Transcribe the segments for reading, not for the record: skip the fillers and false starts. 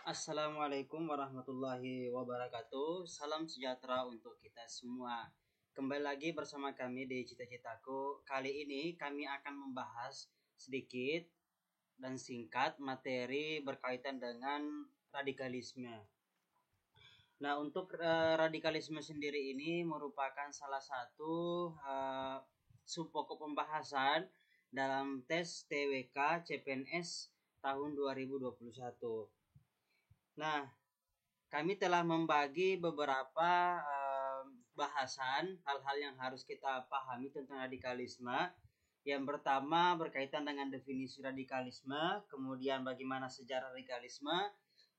Assalamualaikum warahmatullahi wabarakatuh. Salam sejahtera untuk kita semua. Kembali lagi bersama kami di Cita-Citaku. Kali ini kami akan membahas sedikit dan singkat materi berkaitan dengan radikalisme. Nah, untuk radikalisme sendiri ini merupakan salah satu subpokok pembahasan dalam tes TWK CPNS tahun 2021. Nah, kami telah membagi beberapa bahasan hal-hal yang harus kita pahami tentang radikalisme. Yang pertama berkaitan dengan definisi radikalisme, kemudian bagaimana sejarah radikalisme,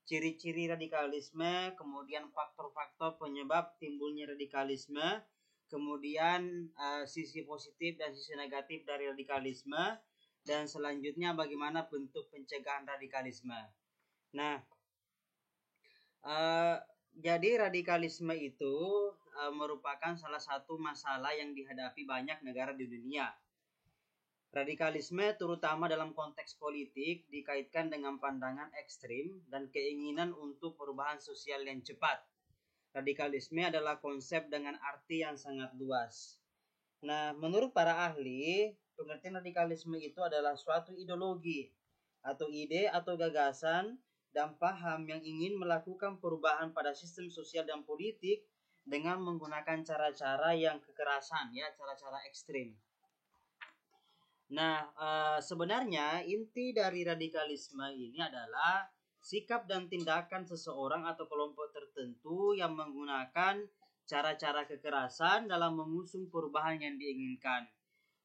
ciri-ciri radikalisme, kemudian faktor-faktor penyebab timbulnya radikalisme, kemudian sisi positif dan sisi negatif dari radikalisme, dan selanjutnya bagaimana bentuk pencegahan radikalisme. Nah, jadi radikalisme itu merupakan salah satu masalah yang dihadapi banyak negara di dunia. Radikalisme terutama dalam konteks politik dikaitkan dengan pandangan ekstrim dan keinginan untuk perubahan sosial yang cepat. Radikalisme adalah konsep dengan arti yang sangat luas. Nah, menurut para ahli, pengertian radikalisme itu adalah suatu ideologi atau ide atau gagasan dan paham yang ingin melakukan perubahan pada sistem sosial dan politik dengan menggunakan cara-cara yang kekerasan, ya, cara-cara ekstrim. Nah, sebenarnya inti dari radikalisme ini adalah sikap dan tindakan seseorang atau kelompok tertentu yang menggunakan cara-cara kekerasan dalam mengusung perubahan yang diinginkan.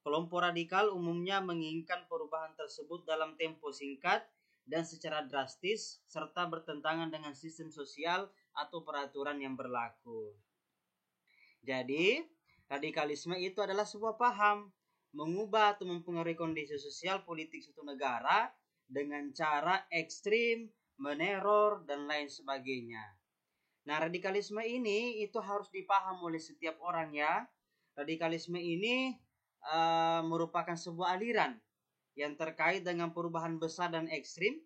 Kelompok radikal umumnya menginginkan perubahan tersebut dalam tempo singkat dan secara drastis serta bertentangan dengan sistem sosial atau peraturan yang berlaku. Jadi, radikalisme itu adalah sebuah paham mengubah atau mempengaruhi kondisi sosial politik suatu negara dengan cara ekstrim, meneror, dan lain sebagainya. Nah, radikalisme ini itu harus dipaham oleh setiap orang, ya. Radikalisme ini merupakan sebuah aliran yang terkait dengan perubahan besar dan ekstrim,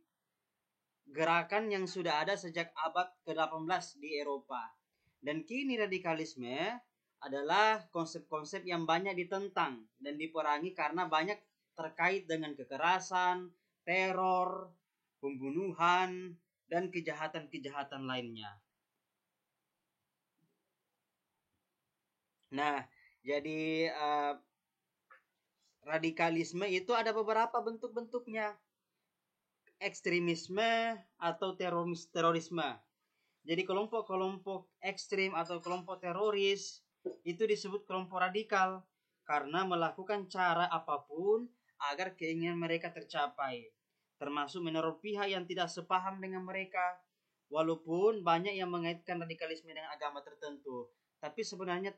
gerakan yang sudah ada sejak abad ke-18 di Eropa. Dan kini radikalisme adalah konsep-konsep yang banyak ditentang dan diperangi karena banyak terkait dengan kekerasan, teror, pembunuhan, dan kejahatan-kejahatan lainnya. Nah, jadi radikalisme itu ada beberapa bentuk-bentuknya. Ekstremisme atau terorisme. Jadi kelompok-kelompok ekstrim atau kelompok teroris itu disebut kelompok radikal karena melakukan cara apapun agar keinginan mereka tercapai, termasuk meneror pihak yang tidak sepaham dengan mereka. Walaupun banyak yang mengaitkan radikalisme dengan agama tertentu, tapi sebenarnya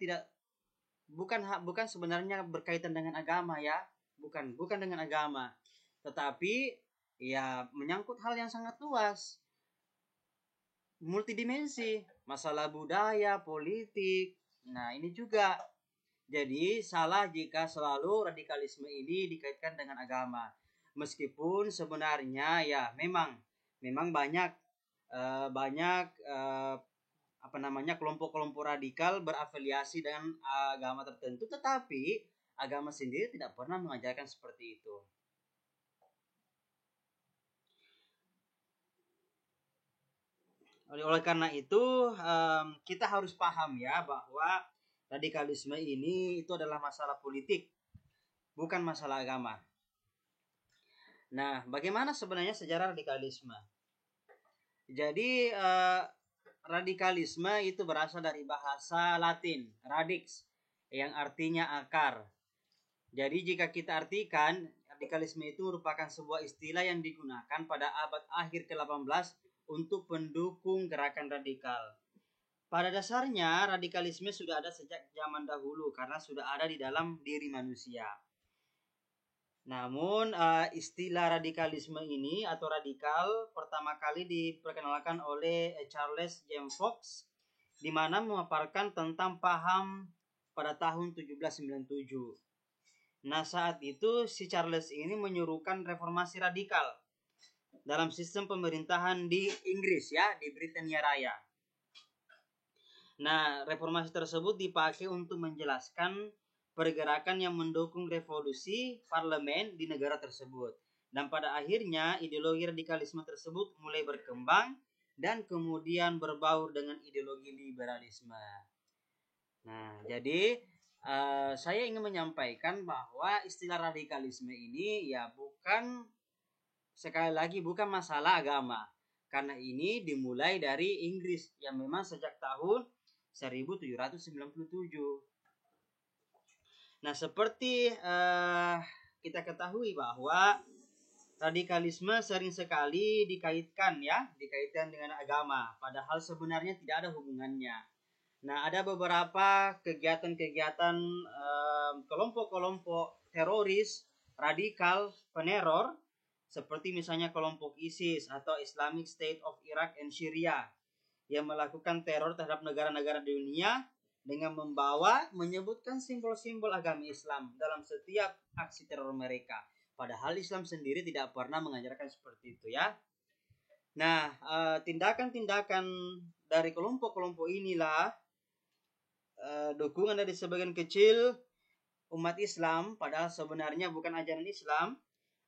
bukan sebenarnya berkaitan dengan agama, ya. Bukan dengan agama. Tetapi ya menyangkut hal yang sangat luas, multidimensi, masalah budaya, politik. Nah, ini juga. Jadi salah jika selalu radikalisme ini dikaitkan dengan agama. Meskipun sebenarnya ya memang banyak kelompok-kelompok radikal berafiliasi dengan agama tertentu, tetapi agama sendiri tidak pernah mengajarkan seperti itu. Oleh karena itu kita harus paham, ya, bahwa radikalisme ini itu adalah masalah politik, bukan masalah agama. Nah, bagaimana sebenarnya sejarah radikalisme? Jadi radikalisme itu berasal dari bahasa Latin, radix, yang artinya akar. Jadi jika kita artikan, radikalisme itu merupakan sebuah istilah yang digunakan pada abad akhir ke-18 untuk pendukung gerakan radikal. Pada dasarnya, radikalisme sudah ada sejak zaman dahulu karena sudah ada di dalam diri manusia. Namun, istilah radikalisme ini atau radikal pertama kali diperkenalkan oleh Charles James Fox, di mana memaparkan tentang paham pada tahun 1797. Nah, saat itu si Charles ini menyuruhkan reformasi radikal dalam sistem pemerintahan di Inggris ya, di Britania Raya. Nah, reformasi tersebut dipakai untuk menjelaskan pergerakan yang mendukung revolusi parlemen di negara tersebut. Dan pada akhirnya ideologi radikalisme tersebut mulai berkembang dan kemudian berbaur dengan ideologi liberalisme. Nah, jadi saya ingin menyampaikan bahwa istilah radikalisme ini ya bukan, sekali lagi, bukan masalah agama. Karena ini dimulai dari Inggris yang memang sejak tahun 1797. Nah, seperti kita ketahui bahwa radikalisme sering sekali dikaitkan dengan agama, padahal sebenarnya tidak ada hubungannya. Nah, ada beberapa kegiatan-kegiatan kelompok-kelompok teroris, radikal, peneror, seperti misalnya kelompok ISIS atau Islamic State of Iraq and Syria yang melakukan teror terhadap negara-negara di dunia dengan menyebutkan simbol-simbol agama Islam dalam setiap aksi teror mereka. Padahal Islam sendiri tidak pernah mengajarkan seperti itu ya. Nah, tindakan-tindakan dari kelompok-kelompok inilah dukungan dari sebagian kecil umat Islam, padahal sebenarnya bukan ajaran Islam,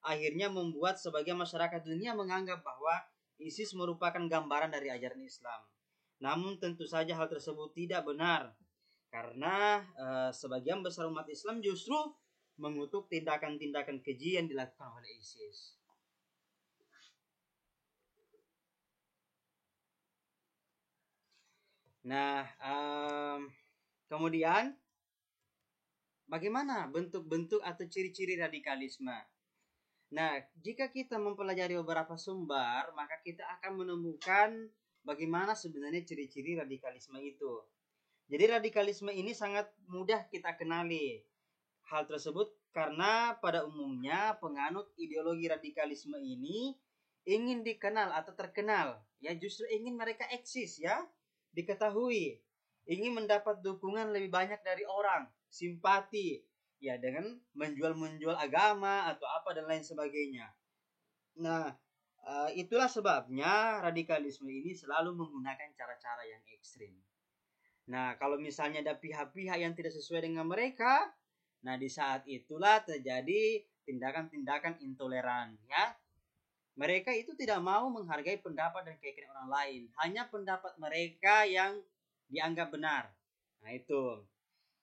akhirnya membuat sebagian masyarakat dunia menganggap bahwa ISIS merupakan gambaran dari ajaran Islam. Namun tentu saja hal tersebut tidak benar, karena sebagian besar umat Islam justru mengutuk tindakan-tindakan keji yang dilakukan oleh ISIS. Nah, kemudian bagaimana bentuk-bentuk atau ciri-ciri radikalisme? Nah, jika kita mempelajari beberapa sumber, maka kita akan menemukan bagaimana sebenarnya ciri-ciri radikalisme itu. Jadi radikalisme ini sangat mudah kita kenali. Hal tersebut karena pada umumnya penganut ideologi radikalisme ini ingin dikenal atau terkenal, ya justru ingin mereka eksis ya, diketahui, ingin mendapat dukungan lebih banyak dari orang, simpati, ya dengan menjual agama atau apa dan lain sebagainya. Nah, itulah sebabnya radikalisme ini selalu menggunakan cara-cara yang ekstrim. Nah, kalau misalnya ada pihak-pihak yang tidak sesuai dengan mereka, nah di saat itulah terjadi tindakan-tindakan intoleran ya. Mereka itu tidak mau menghargai pendapat dan keyakinan orang lain, hanya pendapat mereka yang dianggap benar. Nah, itu.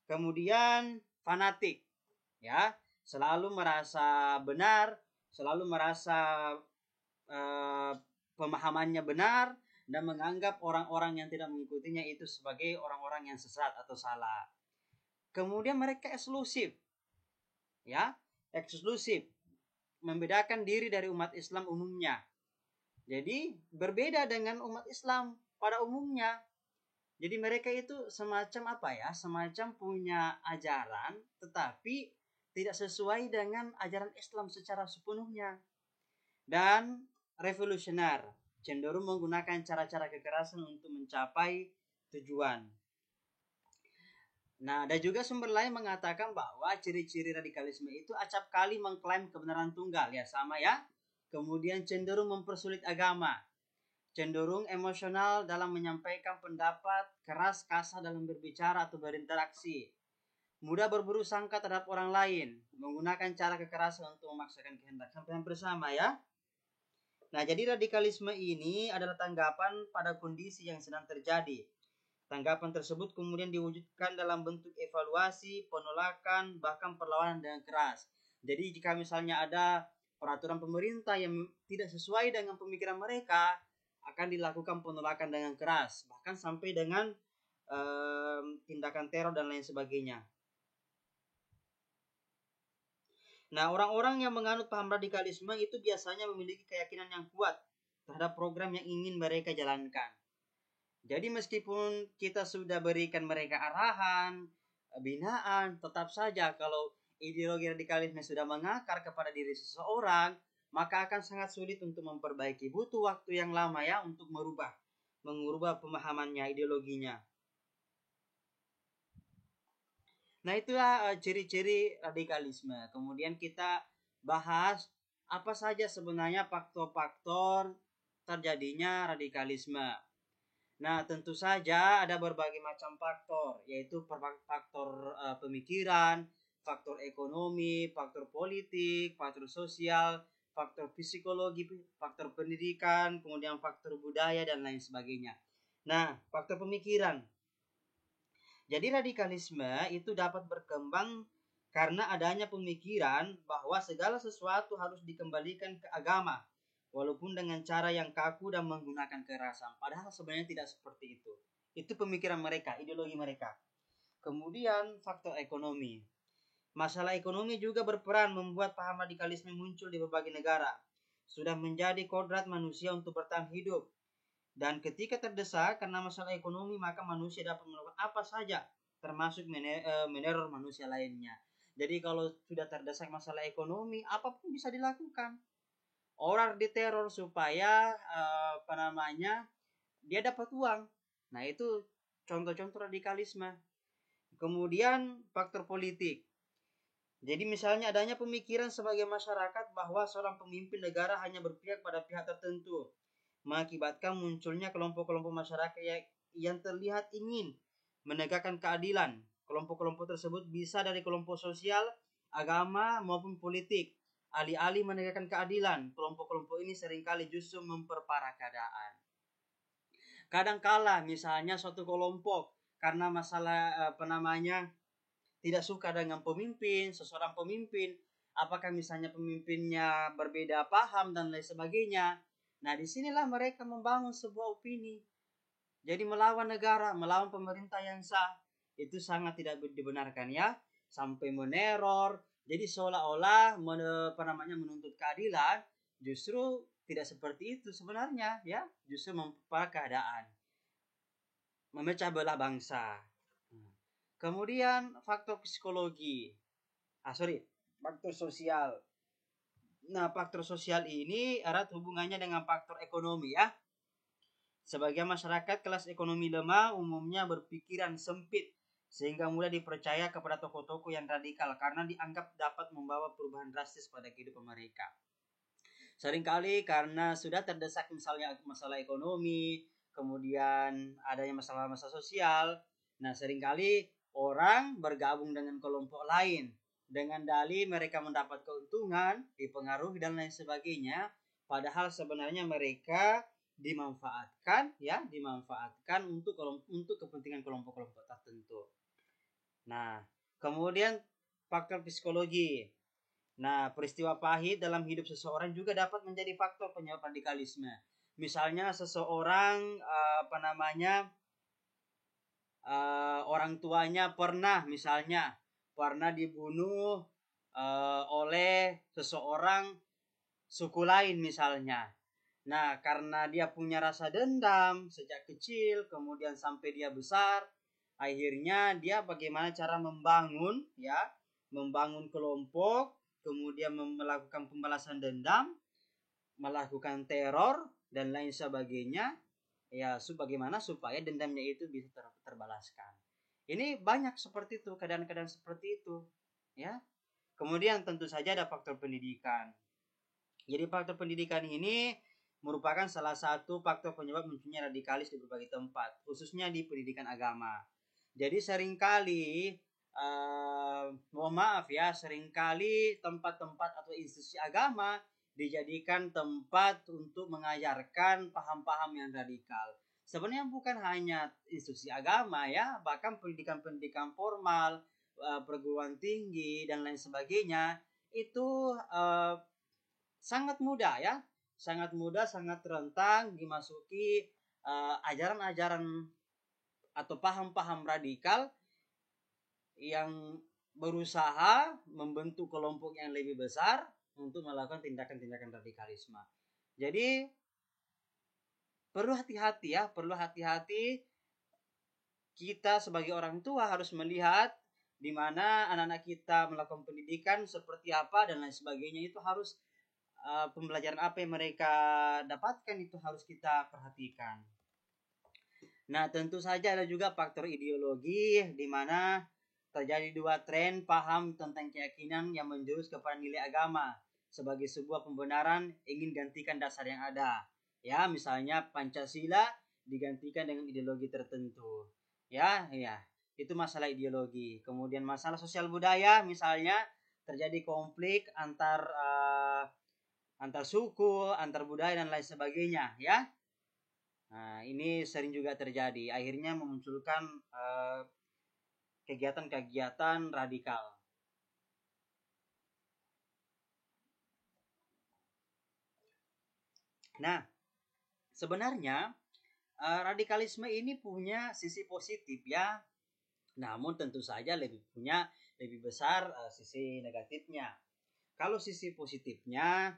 Kemudian fanatik ya, selalu merasa benar, selalu merasa pemahamannya benar dan menganggap orang-orang yang tidak mengikutinya itu sebagai orang-orang yang sesat atau salah. Kemudian mereka eksklusif, ya, eksklusif, membedakan diri dari umat Islam umumnya. Jadi berbeda dengan umat Islam pada umumnya. Jadi mereka itu semacam apa ya? Semacam punya ajaran, tetapi tidak sesuai dengan ajaran Islam secara sepenuhnya. Dan revolusioner, cenderung menggunakan cara-cara kekerasan untuk mencapai tujuan. Nah, ada juga sumber lain mengatakan bahwa ciri-ciri radikalisme itu acap kali mengklaim kebenaran tunggal, ya sama ya. Kemudian cenderung mempersulit agama, cenderung emosional dalam menyampaikan pendapat, keras kasar dalam berbicara atau berinteraksi, mudah berburuk sangka terhadap orang lain, menggunakan cara kekerasan untuk memaksakan kehendak. Sampai hampir sama ya. Nah, jadi radikalisme ini adalah tanggapan pada kondisi yang sedang terjadi. Tanggapan tersebut kemudian diwujudkan dalam bentuk evaluasi, penolakan, bahkan perlawanan dengan keras. Jadi jika misalnya ada peraturan pemerintah yang tidak sesuai dengan pemikiran mereka, akan dilakukan penolakan dengan keras, bahkan sampai dengan tindakan teror dan lain sebagainya. Nah, orang-orang yang menganut paham radikalisme itu biasanya memiliki keyakinan yang kuat terhadap program yang ingin mereka jalankan. Jadi meskipun kita sudah berikan mereka arahan, binaan, tetap saja kalau ideologi radikalisme sudah mengakar kepada diri seseorang, maka akan sangat sulit untuk memperbaiki. Butuh waktu yang lama ya untuk mengubah pemahamannya, ideologinya. Nah, itulah ciri-ciri radikalisme. Kemudian kita bahas Apa saja sebenarnya faktor-faktor terjadinya radikalisme? Nah, tentu saja ada berbagai macam faktor, yaitu faktor pemikiran, faktor ekonomi, faktor politik, faktor sosial, faktor psikologi, faktor pendidikan, kemudian faktor budaya, dan lain sebagainya. Nah, faktor pemikiran. Jadi radikalisme itu dapat berkembang karena adanya pemikiran bahwa segala sesuatu harus dikembalikan ke agama, walaupun dengan cara yang kaku dan menggunakan kekerasan. Padahal sebenarnya tidak seperti itu. Itu pemikiran mereka, ideologi mereka. Kemudian faktor ekonomi. Masalah ekonomi juga berperan membuat paham radikalisme muncul di berbagai negara. Sudah menjadi kodrat manusia untuk bertahan hidup. Dan ketika terdesak karena masalah ekonomi, maka manusia dapat melakukan apa saja, termasuk meneror manusia lainnya. Jadi kalau sudah terdesak masalah ekonomi, apapun bisa dilakukan. Orang diteror supaya dia dapat uang. Nah, itu contoh-contoh radikalisme. Kemudian faktor politik. Jadi misalnya adanya pemikiran sebagai masyarakat bahwa seorang pemimpin negara hanya berpihak pada pihak tertentu, mengakibatkan munculnya kelompok-kelompok masyarakat yang terlihat ingin menegakkan keadilan. Kelompok-kelompok tersebut bisa dari kelompok sosial, agama, maupun politik. Alih-alih menegakkan keadilan, kelompok-kelompok ini seringkali justru memperparah keadaan. Kadangkala misalnya suatu kelompok karena masalah tidak suka dengan seseorang pemimpin, apakah misalnya pemimpinnya berbeda paham dan lain sebagainya. Nah, disinilah mereka membangun sebuah opini. Jadi melawan negara, melawan pemerintah yang sah, itu sangat tidak dibenarkan ya. Sampai meneror, jadi seolah-olah menuntut keadilan, justru tidak seperti itu sebenarnya ya. Justru memperparah keadaan, memecah belah bangsa. Kemudian faktor psikologi. Faktor sosial. Nah, faktor sosial ini erat hubungannya dengan faktor ekonomi ya. Sebagian masyarakat kelas ekonomi lemah umumnya berpikiran sempit sehingga mudah dipercaya kepada tokoh-tokoh yang radikal karena dianggap dapat membawa perubahan drastis pada kehidupan mereka. Seringkali karena sudah terdesak misalnya masalah ekonomi, kemudian adanya masalah-masalah sosial, nah seringkali orang bergabung dengan kelompok lain dengan dalih mereka mendapat keuntungan, dipengaruhi dan lain sebagainya, padahal sebenarnya mereka dimanfaatkan untuk kepentingan kelompok-kelompok tertentu. Nah, kemudian faktor psikologi. Nah, peristiwa pahit dalam hidup seseorang juga dapat menjadi faktor penyebab radikalisme. Misalnya seseorang orang tuanya pernah dibunuh oleh seseorang suku lain misalnya. Nah, karena dia punya rasa dendam sejak kecil, kemudian sampai dia besar, akhirnya dia bagaimana cara membangun kelompok, kemudian melakukan pembalasan dendam, melakukan teror dan lain sebagainya. Ya, bagaimana supaya dendamnya itu bisa terbalaskan. Ini banyak seperti itu, keadaan-keadaan seperti itu, ya. Kemudian tentu saja ada faktor pendidikan. Jadi faktor pendidikan ini merupakan salah satu faktor penyebab munculnya radikalis di berbagai tempat, khususnya di pendidikan agama. Jadi seringkali seringkali tempat-tempat atau institusi agama dijadikan tempat untuk mengajarkan paham-paham yang radikal. Sebenarnya bukan hanya institusi agama ya, bahkan pendidikan-pendidikan formal, perguruan tinggi dan lain sebagainya itu sangat mudah, sangat rentan dimasuki ajaran-ajaran atau paham-paham radikal yang berusaha membentuk kelompok yang lebih besar untuk melakukan tindakan-tindakan radikalisme. Jadi perlu hati-hati kita sebagai orang tua harus melihat di mana anak-anak kita melakukan pendidikan seperti apa dan lain sebagainya. Itu harus pembelajaran apa yang mereka dapatkan itu harus kita perhatikan. Nah, tentu saja ada juga faktor ideologi di mana terjadi dua tren paham tentang keyakinan yang menjurus kepada nilai agama sebagai sebuah pembenaran ingin gantikan dasar yang ada. Ya, misalnya Pancasila digantikan dengan ideologi tertentu. Ya. Itu masalah ideologi. Kemudian masalah sosial budaya, misalnya terjadi konflik antar suku, antar budaya dan lain sebagainya, ya. Nah, ini sering juga terjadi. Akhirnya memunculkan kegiatan-kegiatan radikal. Nah, sebenarnya radikalisme ini punya sisi positif, ya. Namun tentu saja lebih besar sisi negatifnya. Kalau sisi positifnya,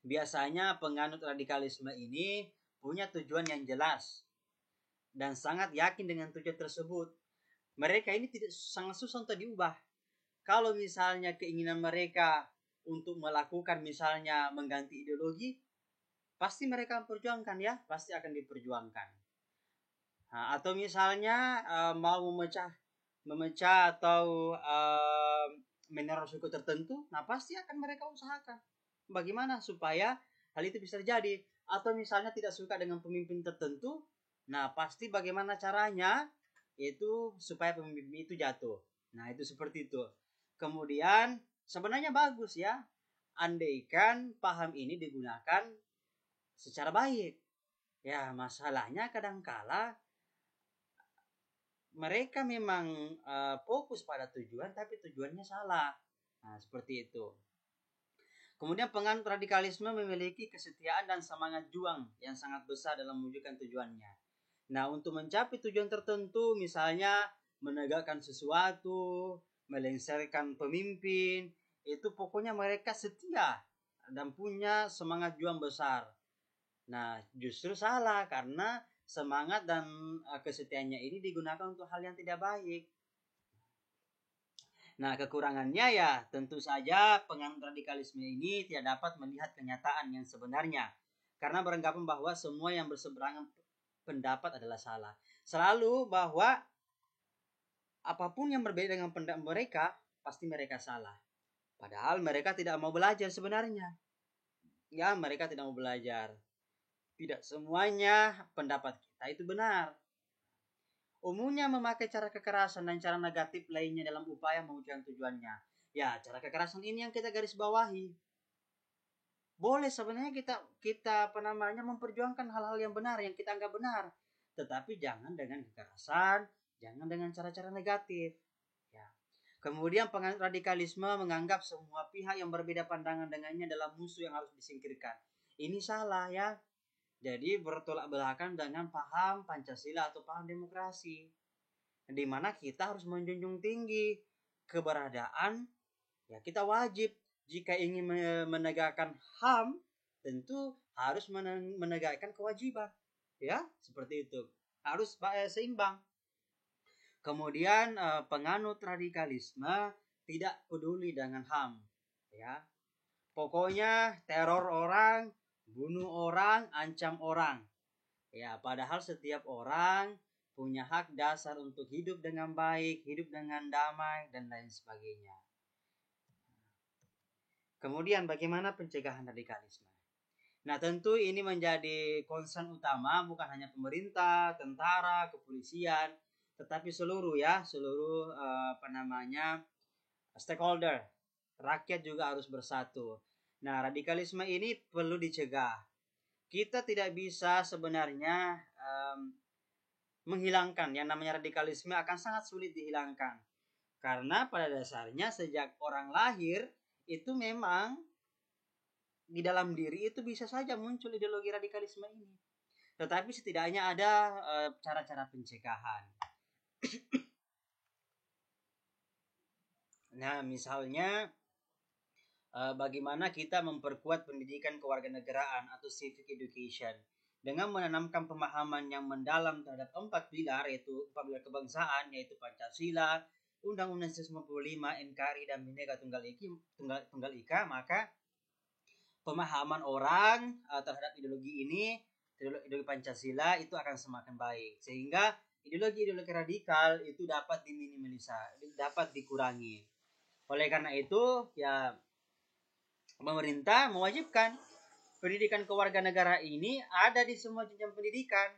biasanya penganut radikalisme ini punya tujuan yang jelas dan sangat yakin dengan tujuan tersebut. Mereka ini sangat susah untuk diubah. Kalau misalnya keinginan mereka untuk melakukan misalnya mengganti ideologi, pasti mereka perjuangkan, ya, pasti akan diperjuangkan. Nah, atau misalnya mau memecah atau meneror suku tertentu, nah pasti akan mereka usahakan bagaimana supaya hal itu bisa terjadi. Atau misalnya tidak suka dengan pemimpin tertentu, nah pasti bagaimana caranya itu supaya pemimpin itu jatuh. Nah, itu seperti itu. Kemudian sebenarnya bagus, ya, andaikan paham ini digunakan secara baik. Ya, masalahnya kadangkala mereka memang fokus pada tujuan, tapi tujuannya salah. Nah, seperti itu. Kemudian penganut radikalisme memiliki kesetiaan dan semangat juang yang sangat besar dalam mewujudkan tujuannya. Nah, untuk mencapai tujuan tertentu, misalnya menegakkan sesuatu, melengsarkan pemimpin, itu pokoknya mereka setia dan punya semangat juang besar. Nah, justru salah karena semangat dan kesetiaannya ini digunakan untuk hal yang tidak baik. Nah, kekurangannya ya tentu saja penganut radikalisme ini tidak dapat melihat kenyataan yang sebenarnya karena beranggapan bahwa semua yang berseberangan pendapat adalah salah. Selalu bahwa apapun yang berbeda dengan pendapat mereka, pasti mereka salah. Padahal mereka tidak mau belajar sebenarnya. Ya, mereka tidak mau belajar. Tidak semuanya pendapat kita itu benar. Umumnya memakai cara kekerasan dan cara negatif lainnya dalam upaya mewujudkan tujuannya. Ya, cara kekerasan ini yang kita garis bawahi. Boleh sebenarnya kita memperjuangkan hal-hal yang benar, yang kita anggap benar. Tetapi jangan dengan kekerasan, jangan dengan cara-cara negatif. Ya. Kemudian penganut radikalisme menganggap semua pihak yang berbeda pandangan dengannya adalah musuh yang harus disingkirkan. Ini salah, ya. Jadi bertolak belakang dengan paham Pancasila atau paham demokrasi, di mana kita harus menjunjung tinggi keberadaan, ya, kita wajib jika ingin menegakkan HAM tentu harus menegakkan kewajiban, ya, seperti itu, harus seimbang. Kemudian penganut radikalisme tidak peduli dengan HAM, ya, pokoknya teror orang, bunuh orang, ancam orang. Ya, padahal setiap orang punya hak dasar untuk hidup dengan baik, hidup dengan damai, dan lain sebagainya. Kemudian bagaimana pencegahan radikalisme? Nah, tentu ini menjadi concern utama bukan hanya pemerintah, tentara, kepolisian, tetapi seluruh stakeholder. Rakyat juga harus bersatu. Nah, radikalisme ini perlu dicegah. Kita tidak bisa sebenarnya menghilangkan yang namanya radikalisme, akan sangat sulit dihilangkan. Karena pada dasarnya sejak orang lahir itu memang di dalam diri itu bisa saja muncul ideologi radikalisme ini. Tetapi setidaknya ada cara-cara pencegahan. Nah, misalnya bagaimana kita memperkuat pendidikan kewarganegaraan atau civic education dengan menanamkan pemahaman yang mendalam terhadap 4 pilar, yaitu 4 pilar kebangsaan, yaitu Pancasila, Undang-Undang 1945, NKRI, dan Bhinneka Tunggal Ika, maka pemahaman orang terhadap ideologi Pancasila itu akan semakin baik, sehingga ideologi radikal itu dapat diminimalisasi, dapat dikurangi. Oleh karena itu, ya, pemerintah mewajibkan pendidikan kewarganegaraan ini ada di semua jenjang pendidikan,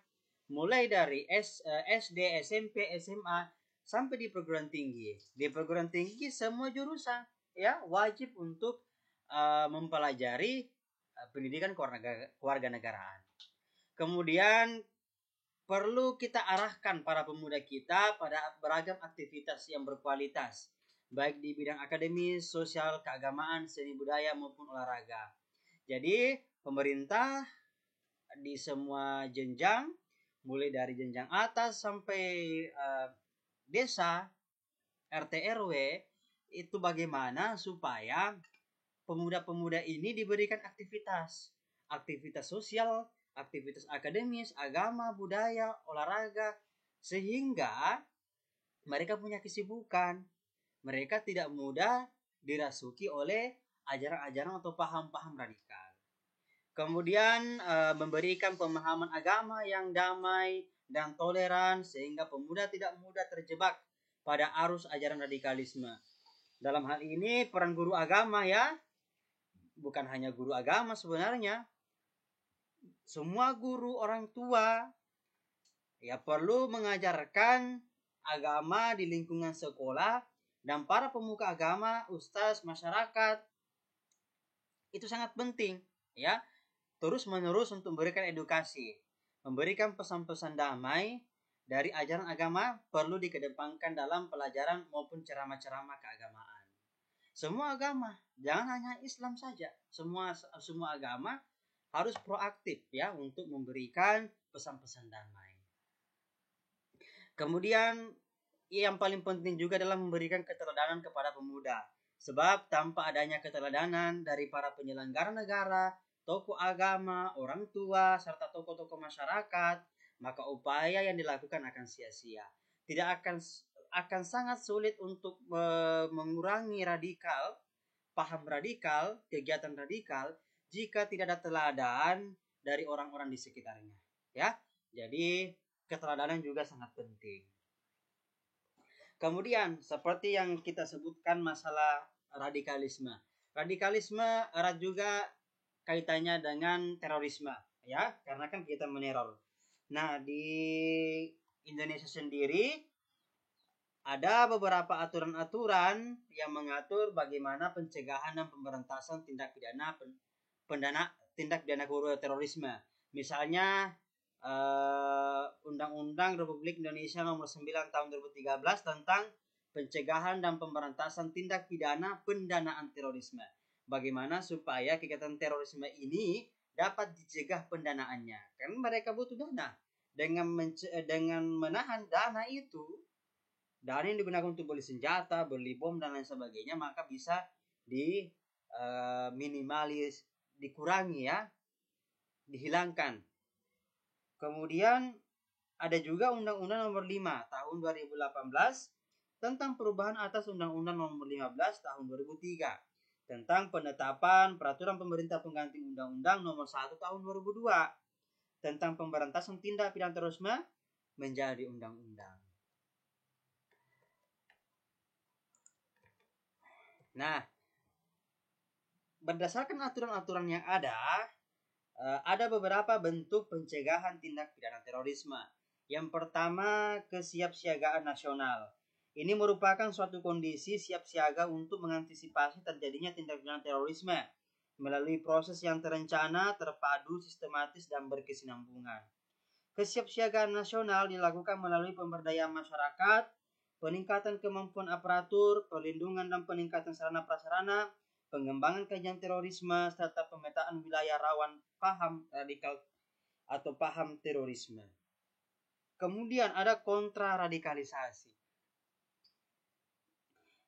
mulai dari SD, SMP, SMA sampai di perguruan tinggi. Di perguruan tinggi semua jurusan ya wajib untuk mempelajari pendidikan kewarganegaraan. Kemudian perlu kita arahkan para pemuda kita pada beragam aktivitas yang berkualitas, baik di bidang akademis, sosial, keagamaan, seni budaya maupun olahraga. Jadi pemerintah di semua jenjang, mulai dari jenjang atas sampai desa, RT RW, itu bagaimana supaya pemuda-pemuda ini diberikan aktivitas sosial, aktivitas akademis, agama, budaya, olahraga, sehingga mereka punya kesibukan. Mereka tidak mudah dirasuki oleh ajaran-ajaran atau paham-paham radikal. Kemudian memberikan pemahaman agama yang damai dan toleran sehingga pemuda tidak mudah terjebak pada arus ajaran radikalisme. Dalam hal ini peran guru agama ya, bukan hanya guru agama sebenarnya, semua guru orang tua ya perlu mengajarkan agama di lingkungan sekolah, dan para pemuka agama, ustaz, masyarakat itu sangat penting ya, terus menerus untuk memberikan edukasi, memberikan pesan-pesan damai dari ajaran agama perlu dikedepankan dalam pelajaran maupun ceramah-ceramah keagamaan. Semua agama, jangan hanya Islam saja, semua agama harus proaktif ya untuk memberikan pesan-pesan damai. Kemudian yang paling penting juga adalah memberikan keteladanan kepada pemuda. Sebab tanpa adanya keteladanan dari para penyelenggara negara, tokoh agama, orang tua, serta tokoh-tokoh masyarakat, maka upaya yang dilakukan akan sia-sia. Tidak akan sangat sulit untuk mengurangi paham radikal, kegiatan radikal jika tidak ada teladan dari orang-orang di sekitarnya. Ya, jadi keteladanan juga sangat penting. Kemudian seperti yang kita sebutkan masalah radikalisme. Radikalisme erat juga kaitannya dengan terorisme ya, karena kan kita meneror. Nah, di Indonesia sendiri ada beberapa aturan-aturan yang mengatur bagaimana pencegahan dan pemberantasan tindak pidana terorisme. Misalnya Undang-Undang Republik Indonesia Nomor 9 Tahun 2013 tentang pencegahan dan pemberantasan tindak pidana pendanaan terorisme. Bagaimana supaya kegiatan terorisme ini dapat dicegah pendanaannya. Karena mereka butuh dana. Dengan menahan dana itu, dana yang digunakan untuk beli senjata, beli bom dan lain sebagainya, maka bisa minimalis, dikurangi ya, dihilangkan. Kemudian ada juga Undang-Undang Nomor 5 Tahun 2018 tentang perubahan atas Undang-Undang Nomor 15 Tahun 2003 tentang penetapan peraturan pemerintah pengganti Undang-Undang Nomor 1 Tahun 2002 tentang pemberantasan tindak pidana terorisme menjadi undang-undang. Nah, berdasarkan aturan-aturan yang ada beberapa bentuk pencegahan tindak pidana terorisme. Yang pertama, kesiapsiagaan nasional. Ini merupakan suatu kondisi siap siaga untuk mengantisipasi terjadinya tindak pidana terorisme melalui proses yang terencana, terpadu, sistematis, dan berkesinambungan. Kesiapsiagaan nasional dilakukan melalui pemberdayaan masyarakat, peningkatan kemampuan aparatur, perlindungan dan peningkatan sarana prasarana, pengembangan kajian terorisme, serta pemetaan wilayah rawan paham radikal atau paham terorisme. Kemudian ada kontraradikalisasi.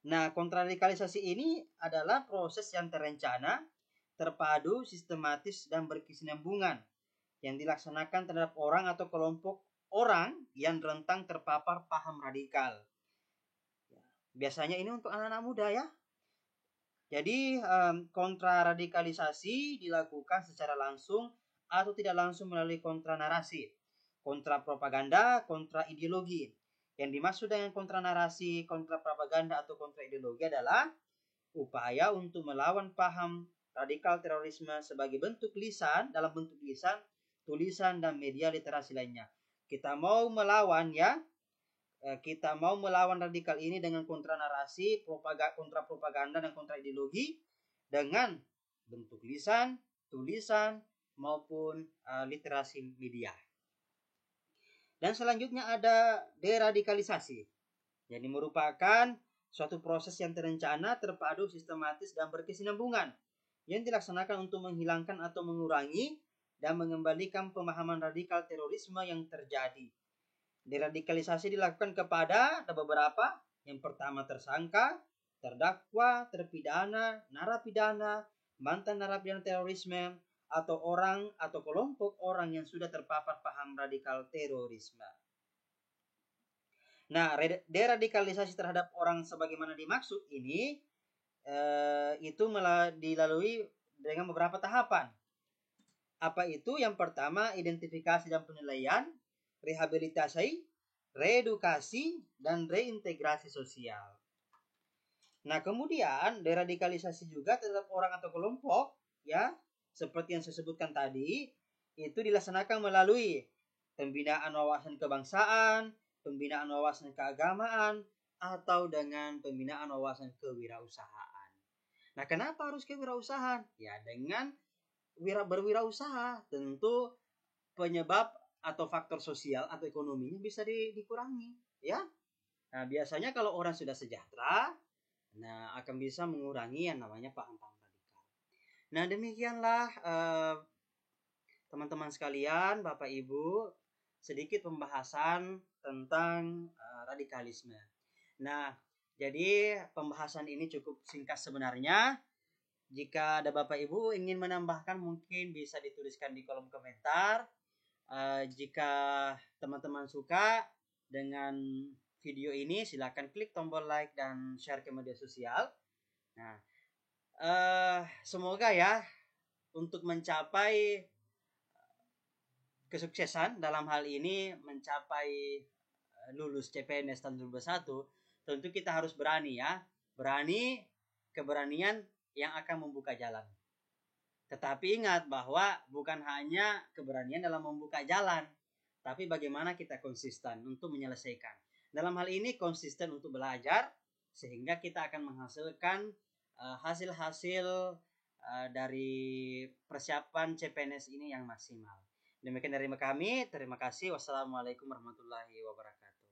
Nah, kontraradikalisasi ini adalah proses yang terencana, terpadu, sistematis, dan berkesinambungan yang dilaksanakan terhadap orang atau kelompok orang yang rentan terpapar paham radikal. Biasanya ini untuk anak-anak muda ya. Jadi kontraradikalisasi dilakukan secara langsung atau tidak langsung melalui kontranarasi, kontrapropaganda, kontraideologi. Yang dimaksud dengan kontranarasi, kontrapropaganda atau kontraideologi adalah upaya untuk melawan paham radikal terorisme sebagai bentuk lisan, dalam bentuk lisan, tulisan, dan media literasi lainnya. Kita mau melawan radikal ini dengan kontra narasi, kontra propaganda, dan kontra ideologi dengan bentuk lisan, tulisan, maupun literasi media. Dan selanjutnya ada deradikalisasi. Jadi merupakan suatu proses yang terencana, terpadu, sistematis, dan berkesinambungan yang dilaksanakan untuk menghilangkan atau mengurangi dan mengembalikan pemahaman radikal terorisme yang terjadi. Deradikalisasi dilakukan kepada ada beberapa. Yang pertama tersangka, terdakwa, terpidana, narapidana, mantan narapidana terorisme, atau orang atau kelompok orang yang sudah terpapar paham radikal terorisme. Nah, deradikalisasi terhadap orang sebagaimana dimaksud ini itu dilalui dengan beberapa tahapan. Apa itu? Yang pertama, identifikasi dan penilaian, rehabilitasi, reedukasi, dan reintegrasi sosial. Nah, kemudian deradikalisasi juga terhadap orang atau kelompok, ya, seperti yang saya sebutkan tadi, itu dilaksanakan melalui pembinaan wawasan kebangsaan, pembinaan wawasan keagamaan, atau dengan pembinaan wawasan kewirausahaan. Nah, kenapa harus kewirausahaan? Ya, dengan berwirausaha tentu penyebab atau faktor sosial atau ekonominya bisa dikurangi, ya. Nah, biasanya kalau orang sudah sejahtera, akan bisa mengurangi yang namanya paham-paham radikal. Nah, demikianlah teman-teman sekalian, Bapak Ibu, sedikit pembahasan tentang radikalisme. Nah, jadi pembahasan ini cukup singkat sebenarnya. Jika ada Bapak Ibu ingin menambahkan, mungkin bisa dituliskan di kolom komentar. Jika teman-teman suka dengan video ini, silakan klik tombol like dan share ke media sosial. Nah, semoga ya untuk mencapai kesuksesan dalam hal ini, mencapai lulus CPNS tahun 2021, tentu kita harus berani ya. Keberanian yang akan membuka jalan. Tetapi ingat bahwa bukan hanya keberanian dalam membuka jalan, tapi bagaimana kita konsisten untuk menyelesaikan. Dalam hal ini konsisten untuk belajar, sehingga kita akan menghasilkan hasil-hasil dari persiapan CPNS ini yang maksimal. Demikian dari kami, terima kasih. Wassalamualaikum warahmatullahi wabarakatuh.